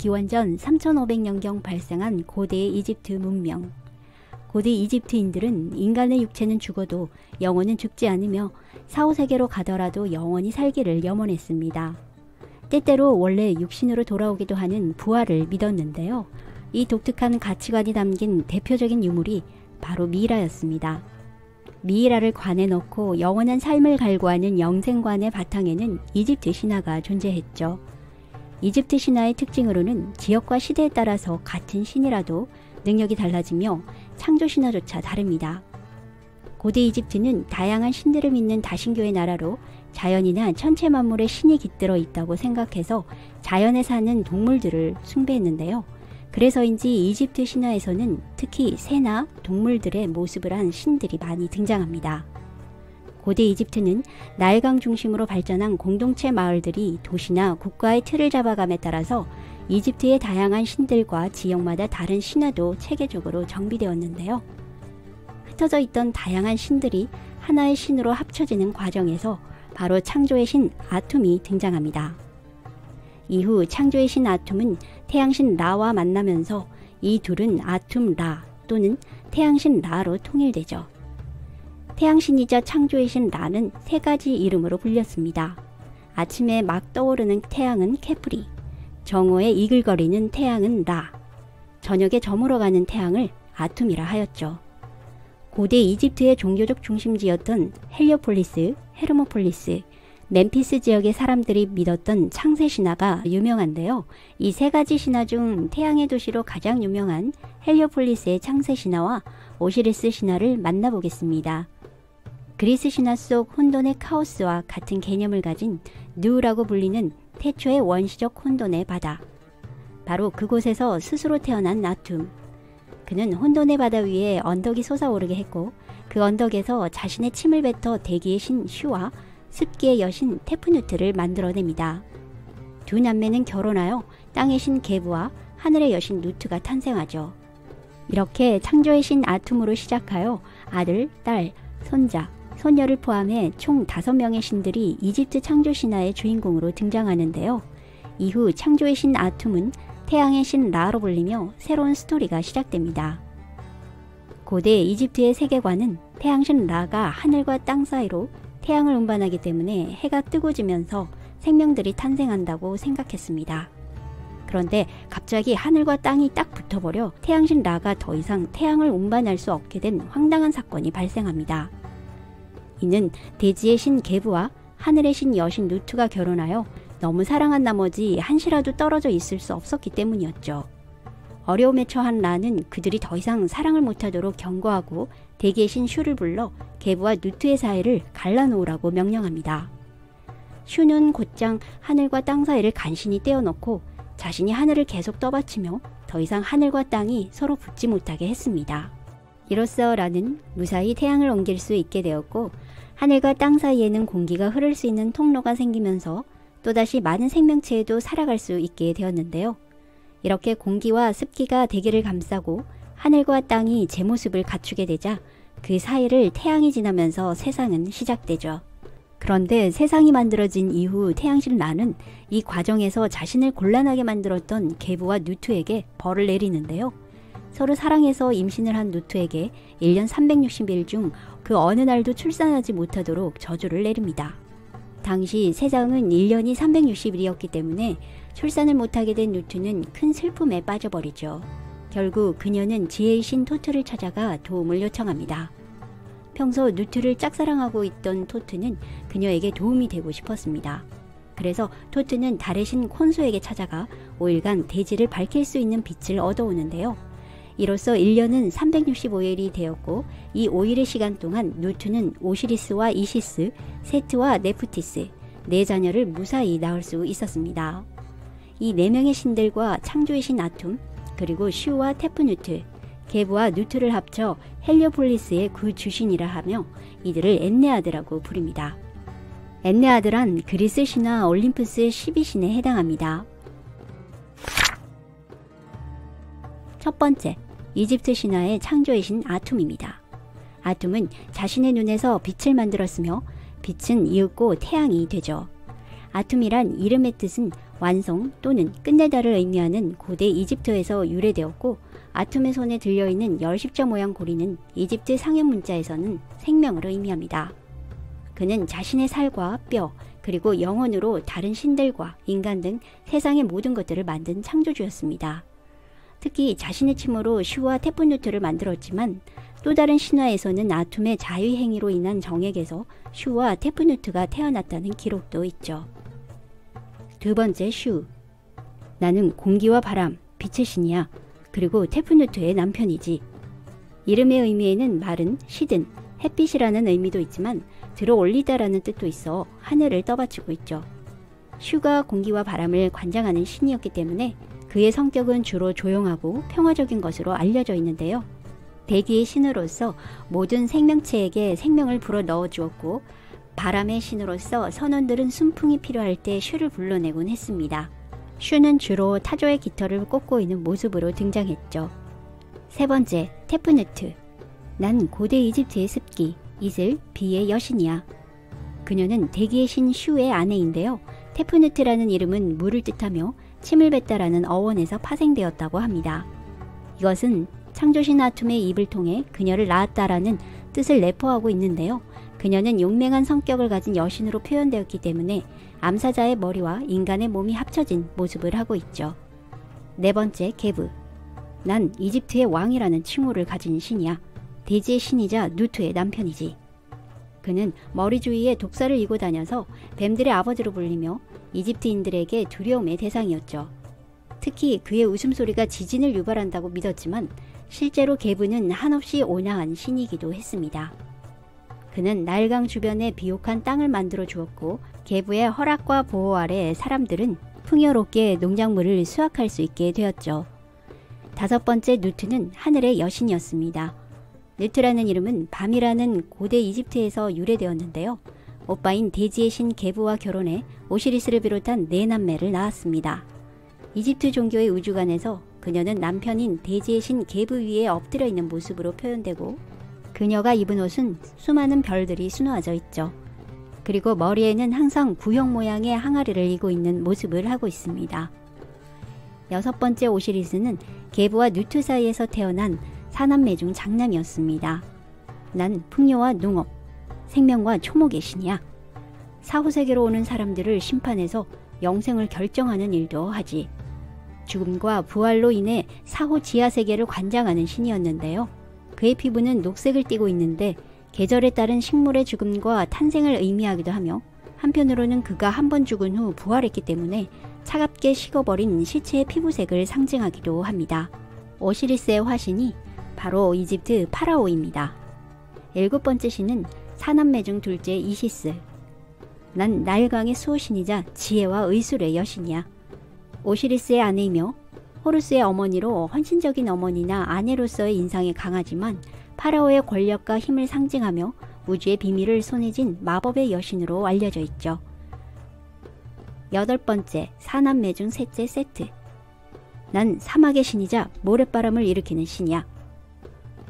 기원전 3500년경 발생한 고대 이집트 문명. 고대 이집트인들은 인간의 육체는 죽어도 영혼은 죽지 않으며 사후세계로 가더라도 영원히 살기를 염원했습니다. 때때로 원래 육신으로 돌아오기도 하는 부활을 믿었는데요. 이 독특한 가치관이 담긴 대표적인 유물이 바로 미이라였습니다. 미이라를 관에 넣고 영원한 삶을 갈구하는 영생관의 바탕에는 이집트 신화가 존재했죠. 이집트 신화의 특징으로는 지역과 시대에 따라서 같은 신이라도 능력이 달라지며 창조 신화조차 다릅니다. 고대 이집트는 다양한 신들을 믿는 다신교의 나라로 자연이나 천체 만물에 신이 깃들어 있다고 생각해서 자연에 사는 동물들을 숭배했는데요. 그래서인지 이집트 신화에서는 특히 새나 동물들의 모습을 한 신들이 많이 등장합니다. 고대 이집트는 나일강 중심으로 발전한 공동체 마을들이 도시나 국가의 틀을 잡아감에 따라서 이집트의 다양한 신들과 지역마다 다른 신화도 체계적으로 정비되었는데요. 흩어져 있던 다양한 신들이 하나의 신으로 합쳐지는 과정에서 바로 창조의 신 아툼이 등장합니다. 이후 창조의 신 아툼은 태양신 라와 만나면서 이 둘은 아툼 라 또는 태양신 라로 통일되죠. 태양신이자 창조의 신 라는 세 가지 이름으로 불렸습니다. 아침에 막 떠오르는 태양은 케프리, 정오에 이글거리는 태양은 라, 저녁에 저물어가는 태양을 아툼이라 하였죠. 고대 이집트의 종교적 중심지였던 헬리오폴리스, 헤르모폴리스, 멤피스 지역의 사람들이 믿었던 창세 신화가 유명한데요. 이 세 가지 신화 중 태양의 도시로 가장 유명한 헬리오폴리스의 창세 신화와 오시리스 신화를 만나보겠습니다. 그리스 신화 속 혼돈의 카오스와 같은 개념을 가진 누라고 불리는 태초의 원시적 혼돈의 바다. 바로 그곳에서 스스로 태어난 아툼. 그는 혼돈의 바다 위에 언덕이 솟아오르게 했고 그 언덕에서 자신의 침을 뱉어 대기의 신 슈와 습기의 여신 테프누트를 만들어냅니다. 두 남매는 결혼하여 땅의 신 게브와 하늘의 여신 누트가 탄생하죠. 이렇게 창조의 신 아툼으로 시작하여 아들, 딸, 손자, 손녀를 포함해 총 5명의 신들이 이집트 창조 신화의 주인공으로 등장하는데요. 이후 창조의 신 아툼은 태양의 신 라로 불리며 새로운 스토리가 시작됩니다. 고대 이집트의 세계관은 태양신 라가 하늘과 땅 사이로 태양을 운반하기 때문에 해가 뜨고 지면서 생명들이 탄생한다고 생각했습니다. 그런데 갑자기 하늘과 땅이 딱 붙어버려 태양신 라가 더 이상 태양을 운반할 수 없게 된 황당한 사건이 발생합니다. 이는 대지의 신 게브와 하늘의 신 여신 누트가 결혼하여 너무 사랑한 나머지 한시라도 떨어져 있을 수 없었기 때문이었죠. 어려움에 처한 라는 그들이 더 이상 사랑을 못하도록 경고하고 대기의 신 슈를 불러 게브와 누트의 사이를 갈라놓으라고 명령합니다. 슈는 곧장 하늘과 땅 사이를 간신히 떼어놓고 자신이 하늘을 계속 떠받치며 더 이상 하늘과 땅이 서로 붙지 못하게 했습니다. 이로써 라는 무사히 태양을 옮길 수 있게 되었고 하늘과 땅 사이에는 공기가 흐를 수 있는 통로가 생기면서 또다시 많은 생명체에도 살아갈 수 있게 되었는데요. 이렇게 공기와 습기가 대기를 감싸고 하늘과 땅이 제 모습을 갖추게 되자 그 사이를 태양이 지나면서 세상은 시작되죠. 그런데 세상이 만들어진 이후 태양신 라는 이 과정에서 자신을 곤란하게 만들었던 게브와 누트에게 벌을 내리는데요. 서로 사랑해서 임신을 한 누트에게 1년 360일 중 그 어느 날도 출산하지 못하도록 저주를 내립니다. 당시 세상은 1년이 360일이었기 때문에 출산을 못하게 된 누트는 큰 슬픔에 빠져버리죠. 결국 그녀는 지혜의 신 토트를 찾아가 도움을 요청합니다. 평소 누트를 짝사랑하고 있던 토트는 그녀에게 도움이 되고 싶었습니다. 그래서 토트는 달의 신 콘소에게 찾아가 5일간 대지를 밝힐 수 있는 빛을 얻어오는데요. 이로써 1년은 365일이 되었고 이 5일의 시간 동안 누트는 오시리스와 이시스, 세트와 네프티스, 4자녀를 무사히 낳을 수 있었습니다. 이 4명의 신들과 창조의 신 아툼, 그리고 슈와 테프누트, 게브와 누트를 합쳐 헬리오폴리스의 구주신이라 하며 이들을 엔네아드라고 부릅니다. 엔네아드란 그리스 신화 올림푸스 12신에 해당합니다. 첫 번째, 이집트 신화의 창조의 신 아툼입니다. 아툼은 자신의 눈에서 빛을 만들었으며 빛은 이윽고 태양이 되죠. 아툼이란 이름의 뜻은 완성 또는 끝내다를 의미하는 고대 이집트에서 유래되었고, 아툼의 손에 들려있는 열십자 모양 고리는 이집트 상형 문자에서는 생명을 의미합니다. 그는 자신의 살과 뼈, 그리고 영혼으로 다른 신들과 인간 등 세상의 모든 것들을 만든 창조주였습니다. 특히 자신의 침으로 슈와 테푸누트를 만들었지만, 또 다른 신화에서는 아툼의 자위 행위로 인한 정액에서 슈와 테푸누트가 태어났다는 기록도 있죠. 두 번째, 슈. 나는 공기와 바람, 빛의 신이야. 그리고 테푸누트의 남편이지. 이름의 의미에는 마른, 시든, 햇빛이라는 의미도 있지만 들어올리다라는 뜻도 있어 하늘을 떠받치고 있죠. 슈가 공기와 바람을 관장하는 신이었기 때문에 그의 성격은 주로 조용하고 평화적인 것으로 알려져 있는데요. 대기의 신으로서 모든 생명체에게 생명을 불어넣어 주었고, 바람의 신으로서 선원들은 순풍이 필요할 때 슈를 불러내곤 했습니다. 슈는 주로 타조의 깃털을 꽂고 있는 모습으로 등장했죠. 세 번째, 테푸누트. 난 고대 이집트의 습기, 이슬, 비의 여신이야. 그녀는 대기의 신 슈의 아내인데요. 테푸누트라는 이름은 물을 뜻하며 침을 뱉다라는 어원에서 파생되었다고 합니다. 이것은 창조신 아툼의 입을 통해 그녀를 낳았다라는 뜻을 내포하고 있는데요. 그녀는 용맹한 성격을 가진 여신으로 표현되었기 때문에 암사자의 머리와 인간의 몸이 합쳐진 모습을 하고 있죠. 네 번째, 게브. 난 이집트의 왕이라는 칭호를 가진 신이야. 대지의 신이자 누트의 남편이지. 그는 머리 주위에 독사를 이고 다녀서 뱀들의 아버지로 불리며 이집트인들에게 두려움의 대상이었죠. 특히 그의 웃음소리가 지진을 유발한다고 믿었지만 실제로 게브는 한없이 온화한 신이기도 했습니다. 그는 나일강 주변에 비옥한 땅을 만들어 주었고, 게브의 허락과 보호 아래 사람들은 풍요롭게 농작물을 수확할 수 있게 되었죠. 다섯 번째, 누트는 하늘의 여신이었습니다. 누트라는 이름은 밤이라는 고대 이집트에서 유래되었는데요. 오빠인 대지의 신 게브와 결혼해 오시리스를 비롯한 네 남매를 낳았습니다. 이집트 종교의 우주관에서 그녀는 남편인 대지의 신 게브 위에 엎드려 있는 모습으로 표현되고, 그녀가 입은 옷은 수많은 별들이 수놓아져 있죠. 그리고 머리에는 항상 구형 모양의 항아리를 이고 있는 모습을 하고 있습니다. 여섯 번째, 오시리스는 게브와 누트 사이에서 태어난 사남매 중 장남이었습니다. 난 풍요와 농업, 생명과 초목의 신이야. 사후세계로 오는 사람들을 심판해서 영생을 결정하는 일도 하지. 죽음과 부활로 인해 사후 지하세계를 관장하는 신이었는데요. 그의 피부는 녹색을 띠고 있는데 계절에 따른 식물의 죽음과 탄생을 의미하기도 하며, 한편으로는 그가 한 번 죽은 후 부활했기 때문에 차갑게 식어버린 시체의 피부색을 상징하기도 합니다. 오시리스의 화신이 바로 이집트 파라오입니다. 일곱 번째 신은 사남매 중 둘째 이시스. 난 나일강의 수호신이자 지혜와 의술의 여신이야. 오시리스의 아내이며 호루스의 어머니로 헌신적인 어머니나 아내로서의 인상이 강하지만 파라오의 권력과 힘을 상징하며 우주의 비밀을 손에 쥔 마법의 여신으로 알려져 있죠. 여덟 번째, 사남매 중 셋째 세트. 난 사막의 신이자 모래바람을 일으키는 신이야.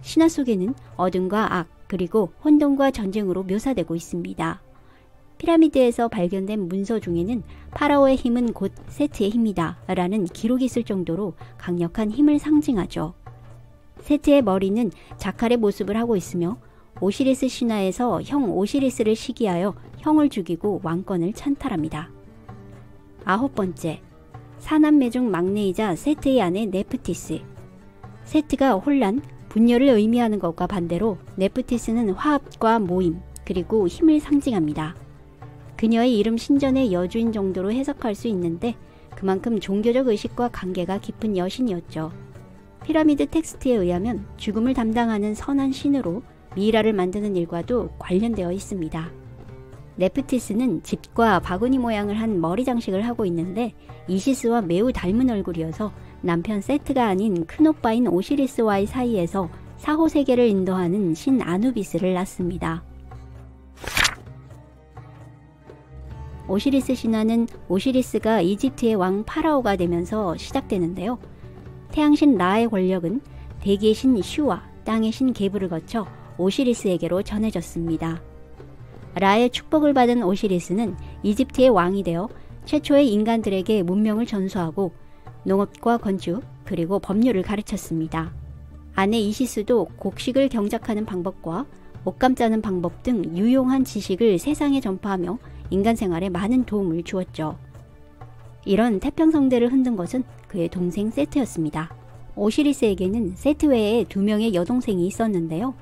신화 속에는 어둠과 악, 그리고 혼돈과 전쟁으로 묘사되고 있습니다. 피라미드에서 발견된 문서 중에는 파라오의 힘은 곧 세트의 힘이다 라는 기록이 있을 정도로 강력한 힘을 상징하죠. 세트의 머리는 자칼의 모습을 하고 있으며, 오시리스 신화에서 형 오시리스를 시기하여 형을 죽이고 왕권을 찬탈합니다. 아홉 번째, 사남매 중 막내이자 세트의 아내 네프티스. 세트가 혼란, 분열을 의미하는 것과 반대로 네프티스는 화합과 모임, 그리고 힘을 상징합니다. 그녀의 이름 신전의 여주인 정도로 해석할 수 있는데 그만큼 종교적 의식과 관계가 깊은 여신이었죠. 피라미드 텍스트에 의하면 죽음을 담당하는 선한 신으로 미이라를 만드는 일과도 관련되어 있습니다. 네프티스는 집과 바구니 모양을 한 머리 장식을 하고 있는데 이시스와 매우 닮은 얼굴이어서 남편 세트가 아닌 큰오빠인 오시리스와의 사이에서 사후세계를 인도하는 신 아누비스를 낳습니다. 오시리스 신화는 오시리스가 이집트의 왕 파라오가 되면서 시작되는데요. 태양신 라의 권력은 대기의 신 슈와 땅의 신 게브를 거쳐 오시리스에게로 전해졌습니다. 라의 축복을 받은 오시리스는 이집트의 왕이 되어 최초의 인간들에게 문명을 전수하고 농업과 건축 그리고 법률을 가르쳤습니다. 아내 이시스도 곡식을 경작하는 방법과 옷감 짜는 방법 등 유용한 지식을 세상에 전파하며 인간 생활에 많은 도움을 주었죠. 이런 태평성대를 흔든 것은 그의 동생 세트였습니다. 오시리스에게는 세트 외에 2명의 여동생이 있었는데요.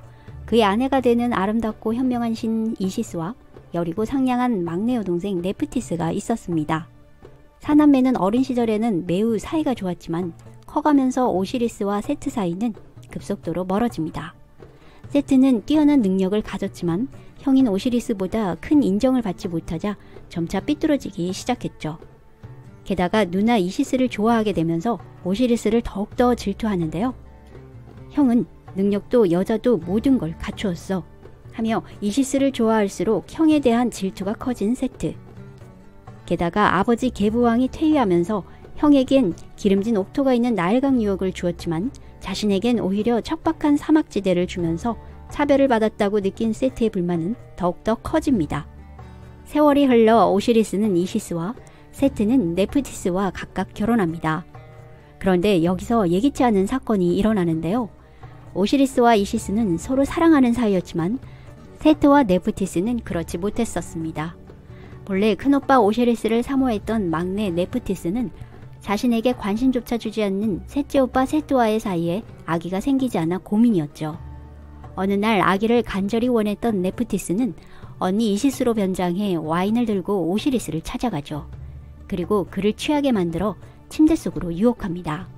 그의 아내가 되는 아름답고 현명한 신 이시스와 여리고 상냥한 막내 여동생 네프티스가 있었습니다. 사남매는 어린 시절에는 매우 사이가 좋았지만 커가면서 오시리스와 세트 사이는 급속도로 멀어집니다. 세트는 뛰어난 능력을 가졌지만 형인 오시리스보다 큰 인정을 받지 못하자 점차 삐뚤어지기 시작했죠. 게다가 누나 이시스를 좋아하게 되면서 오시리스를 더욱더 질투하는데요. 형은 능력도 여자도 모든 걸 갖추었어 하며 이시스를 좋아할수록 형에 대한 질투가 커진 세트. 게다가 아버지 게브왕이 퇴위하면서 형에겐 기름진 옥토가 있는 나일강 유역을 주었지만 자신에겐 오히려 척박한 사막지대를 주면서 차별을 받았다고 느낀 세트의 불만은 더욱더 커집니다. 세월이 흘러 오시리스는 이시스와 세트는 네프티스와 각각 결혼합니다. 그런데 여기서 예기치 않은 사건이 일어나는데요. 오시리스와 이시스는 서로 사랑하는 사이였지만 세트와 네프티스는 그렇지 못했었습니다. 본래 큰오빠 오시리스를 사모했던 막내 네프티스는 자신에게 관심조차 주지 않는 셋째 오빠 세트와의 사이에 아기가 생기지 않아 고민이었죠. 어느 날 아기를 간절히 원했던 네프티스는 언니 이시스로 변장해 와인을 들고 오시리스를 찾아가죠. 그리고 그를 취하게 만들어 침대 속으로 유혹합니다.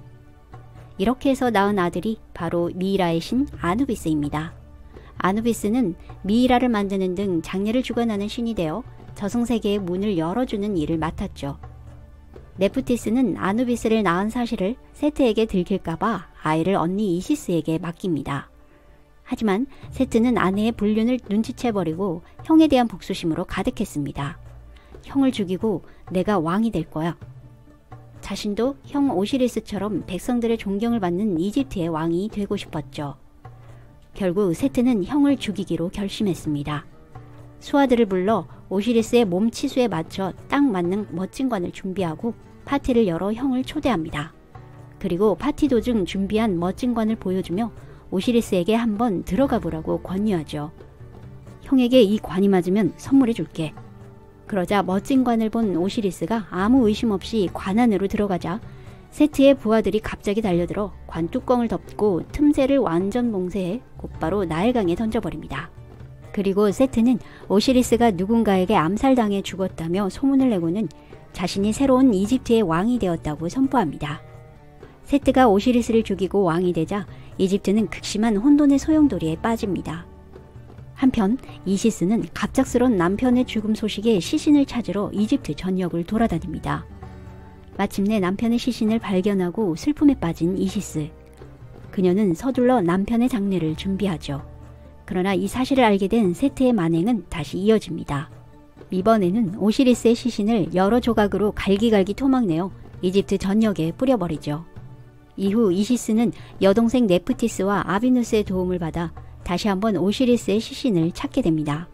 이렇게 해서 낳은 아들이 바로 미이라의 신 아누비스입니다. 아누비스는 미이라를 만드는 등 장래를 주관하는 신이 되어 저승세계의 문을 열어주는 일을 맡았죠. 네프티스는 아누비스를 낳은 사실을 세트에게 들킬까봐 아이를 언니 이시스에게 맡깁니다. 하지만 세트는 아내의 불륜을 눈치채버리고 형에 대한 복수심으로 가득했습니다. 형을 죽이고 내가 왕이 될 거야. 자신도 형 오시리스처럼 백성들의 존경을 받는 이집트의 왕이 되고 싶었죠. 결국 세트는 형을 죽이기로 결심했습니다. 수하들을 불러 오시리스의 몸 치수에 맞춰 딱 맞는 멋진 관을 준비하고 파티를 열어 형을 초대합니다. 그리고 파티 도중 준비한 멋진 관을 보여주며 오시리스에게 한번 들어가 보라고 권유하죠. 형에게 이 관이 맞으면 선물해 줄게. 그러자 멋진 관을 본 오시리스가 아무 의심 없이 관 안으로 들어가자 세트의 부하들이 갑자기 달려들어 관 뚜껑을 덮고 틈새를 완전 봉쇄해 곧바로 나일강에 던져버립니다. 그리고 세트는 오시리스가 누군가에게 암살당해 죽었다며 소문을 내고는 자신이 새로운 이집트의 왕이 되었다고 선포합니다. 세트가 오시리스를 죽이고 왕이 되자 이집트는 극심한 혼돈의 소용돌이에 빠집니다. 한편 이시스는 갑작스런 남편의 죽음 소식에 시신을 찾으러 이집트 전역을 돌아다닙니다. 마침내 남편의 시신을 발견하고 슬픔에 빠진 이시스. 그녀는 서둘러 남편의 장례를 준비하죠. 그러나 이 사실을 알게 된 세트의 만행은 다시 이어집니다. 이번에는 오시리스의 시신을 여러 조각으로 갈기갈기 토막내어 이집트 전역에 뿌려버리죠. 이후 이시스는 여동생 네프티스와 아비누스의 도움을 받아 다시 한번 오시리스의 시신을 찾게 됩니다.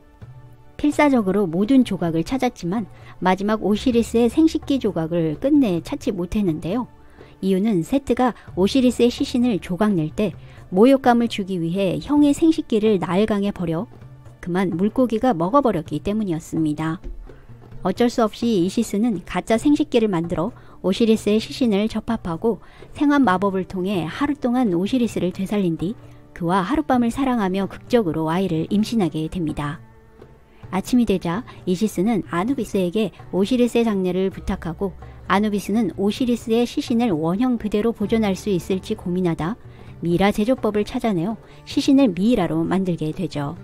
필사적으로 모든 조각을 찾았지만 마지막 오시리스의 생식기 조각을 끝내 찾지 못했는데요. 이유는 세트가 오시리스의 시신을 조각낼 때 모욕감을 주기 위해 형의 생식기를 나일강에 버려 그만 물고기가 먹어버렸기 때문이었습니다. 어쩔 수 없이 이시스는 가짜 생식기를 만들어 오시리스의 시신을 접합하고 생환 마법을 통해 하루 동안 오시리스를 되살린 뒤 그와 하룻밤을 사랑하며 극적으로 아이를 임신하게 됩니다. 아침이 되자 이시스는 아누비스에게 오시리스의 장례를 부탁하고 아누비스는 오시리스의 시신을 원형 그대로 보존할 수 있을지 고민하다 미이라 제조법을 찾아내어 시신을 미이라로 만들게 되죠.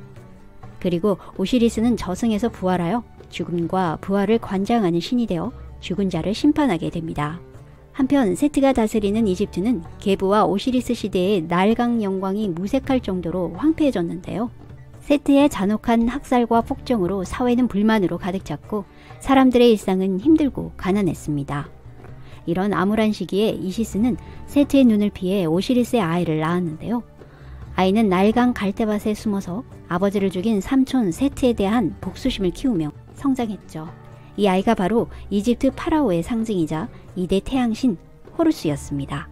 그리고 오시리스는 저승에서 부활하여 죽음과 부활을 관장하는 신이 되어 죽은 자를 심판하게 됩니다. 한편 세트가 다스리는 이집트는 게브와 오시리스 시대의 나일강 영광이 무색할 정도로 황폐해졌는데요. 세트의 잔혹한 학살과 폭정으로 사회는 불만으로 가득 찼고 사람들의 일상은 힘들고 가난했습니다. 이런 암울한 시기에 이시스는 세트의 눈을 피해 오시리스의 아이를 낳았는데요. 아이는 나일강 갈대밭에 숨어서 아버지를 죽인 삼촌 세트에 대한 복수심을 키우며 성장했죠. 이 아이가 바로 이집트 파라오의 상징이자 이대 태양신 호루스였습니다.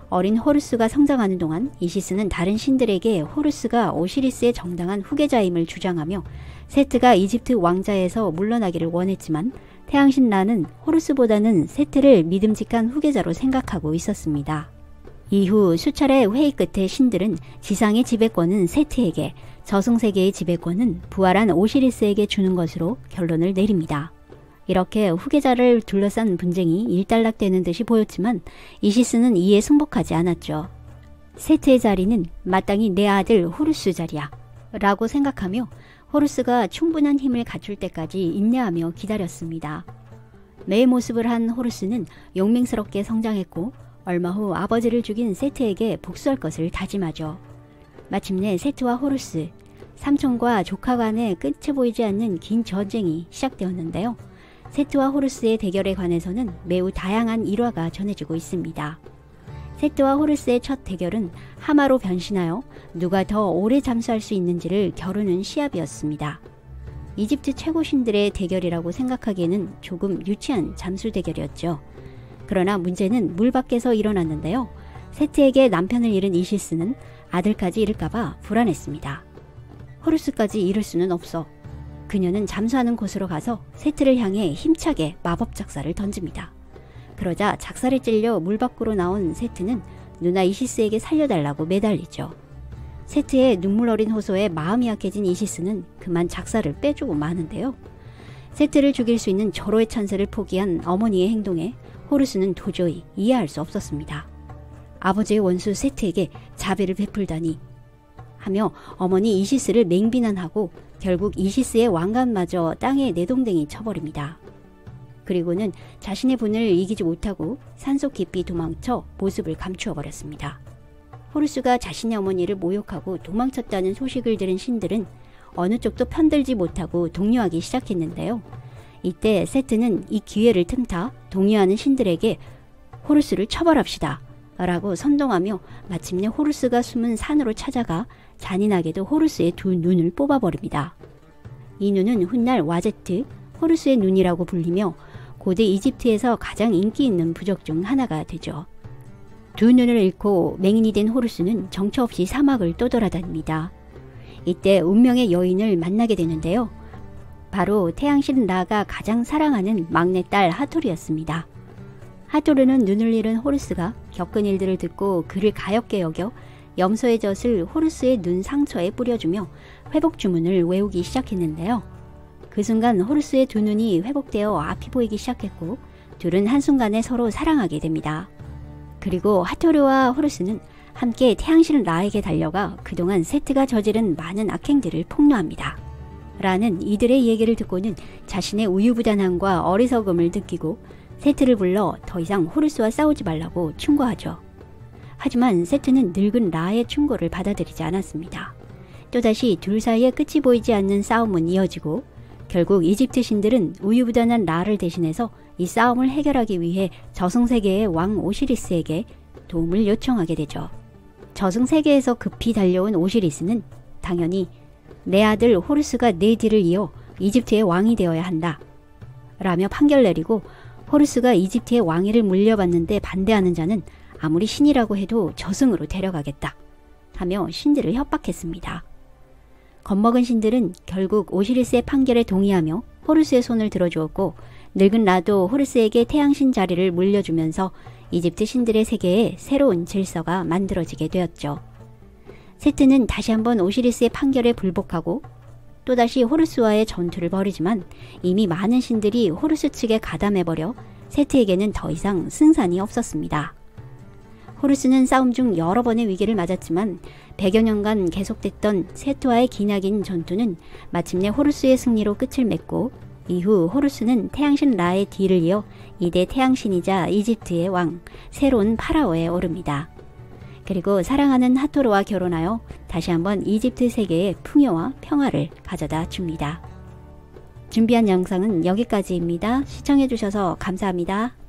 어린 호루스가 성장하는 동안 이시스는 다른 신들에게 호루스가 오시리스의 정당한 후계자임을 주장하며 세트가 이집트 왕자에서 물러나기를 원했지만 태양신 라는 호루스보다는 세트를 믿음직한 후계자로 생각하고 있었습니다. 이후 수차례 회의 끝에 신들은 지상의 지배권은 세트에게, 저승세계의 지배권은 부활한 오시리스에게 주는 것으로 결론을 내립니다. 이렇게 후계자를 둘러싼 분쟁이 일단락되는 듯이 보였지만 이시스는 이에 승복하지 않았죠. 세트의 자리는 마땅히 내 아들 호루스 자리야 라고 생각하며 호루스가 충분한 힘을 갖출 때까지 인내하며 기다렸습니다. 매의 모습을 한 호루스는 용맹스럽게 성장했고 얼마 후 아버지를 죽인 세트에게 복수할 것을 다짐하죠. 마침내 세트와 호루스, 삼촌과 조카 간의 끝이 보이지 않는 긴 전쟁이 시작되었는데요. 세트와 호루스의 대결에 관해서는 매우 다양한 일화가 전해지고 있습니다. 세트와 호루스의 첫 대결은 하마로 변신하여 누가 더 오래 잠수할 수 있는지를 겨루는 시합이었습니다. 이집트 최고 신들의 대결이라고 생각하기에는 조금 유치한 잠수 대결이었죠. 그러나 문제는 물 밖에서 일어났는데요. 세트에게 남편을 잃은 이시스는 아들까지 잃을까봐 불안했습니다. 호루스까지 잃을 수는 없어. 그녀는 잠수하는 곳으로 가서 세트를 향해 힘차게 마법 작사를 던집니다. 그러자 작사에 찔려 물 밖으로 나온 세트는 누나 이시스에게 살려달라고 매달리죠. 세트의 눈물 어린 호소에 마음이 약해진 이시스는 그만 작사를 빼주고 마는데요. 세트를 죽일 수 있는 절호의 찬스를 포기한 어머니의 행동에 호루스는 도저히 이해할 수 없었습니다. 아버지의 원수 세트에게 자비를 베풀다니 하며 어머니 이시스를 맹비난하고 결국 이시스의 왕관마저 땅에 내동댕이 쳐버립니다. 그리고는 자신의 분을 이기지 못하고 산속 깊이 도망쳐 모습을 감추어 버렸습니다. 호루스가 자신의 어머니를 모욕하고 도망쳤다는 소식을 들은 신들은 어느 쪽도 편들지 못하고 동요하기 시작했는데요. 이때 세트는 이 기회를 틈타 동요하는 신들에게 호루스를 처벌합시다 라고 선동하며 마침내 호루스가 숨은 산으로 찾아가 잔인하게도 호루스의 두 눈을 뽑아버립니다. 이 눈은 훗날 와제트, 호루스의 눈이라고 불리며 고대 이집트에서 가장 인기 있는 부적 중 하나가 되죠. 두 눈을 잃고 맹인이 된 호루스는 정처 없이 사막을 떠돌아다닙니다. 이때 운명의 여인을 만나게 되는데요. 바로 태양신 라가 가장 사랑하는 막내딸 하토르였습니다. 하토르는 눈을 잃은 호루스가 겪은 일들을 듣고 그를 가엾게 여겨 염소의 젖을 호루스의 눈 상처에 뿌려주며 회복 주문을 외우기 시작했는데요. 그 순간 호루스의 두 눈이 회복되어 앞이 보이기 시작했고 둘은 한순간에 서로 사랑하게 됩니다. 그리고 하토르와 호루스는 함께 태양신 라에게 달려가 그동안 세트가 저지른 많은 악행들을 폭로합니다. 라는 이들의 얘기를 듣고는 자신의 우유부단함과 어리석음을 느끼고 세트를 불러 더 이상 호루스와 싸우지 말라고 충고하죠. 하지만 세트는 늙은 라의 충고를 받아들이지 않았습니다. 또다시 둘 사이에 끝이 보이지 않는 싸움은 이어지고 결국 이집트 신들은 우유부단한 라를 대신해서 이 싸움을 해결하기 위해 저승세계의 왕 오시리스에게 도움을 요청하게 되죠. 저승세계에서 급히 달려온 오시리스는 당연히 내 아들 호루스가 내 뒤를 이어 이집트의 왕이 되어야 한다 라며 판결 내리고 호루스가 이집트의 왕위를 물려받는데 반대하는 자는 아무리 신이라고 해도 저승으로 데려가겠다 하며 신들을 협박했습니다. 겁먹은 신들은 결국 오시리스의 판결에 동의하며 호루스의 손을 들어주었고 늙은 라도 호루스에게 태양신 자리를 물려주면서 이집트 신들의 세계에 새로운 질서가 만들어지게 되었죠. 세트는 다시 한번 오시리스의 판결에 불복하고 또다시 호루스와의 전투를 벌이지만 이미 많은 신들이 호루스 측에 가담해버려 세트에게는 더 이상 승산이 없었습니다. 호루스는 싸움 중 여러 번의 위기를 맞았지만 100여 년간 계속됐던 세트와의 기나긴 전투는 마침내 호루스의 승리로 끝을 맺고 이후 호루스는 태양신 라의 뒤를 이어 이대 태양신이자 이집트의 왕, 새로운 파라오에 오릅니다. 그리고 사랑하는 하토르와 결혼하여 다시 한번 이집트 세계에 풍요와 평화를 가져다 줍니다. 준비한 영상은 여기까지입니다. 시청해주셔서 감사합니다.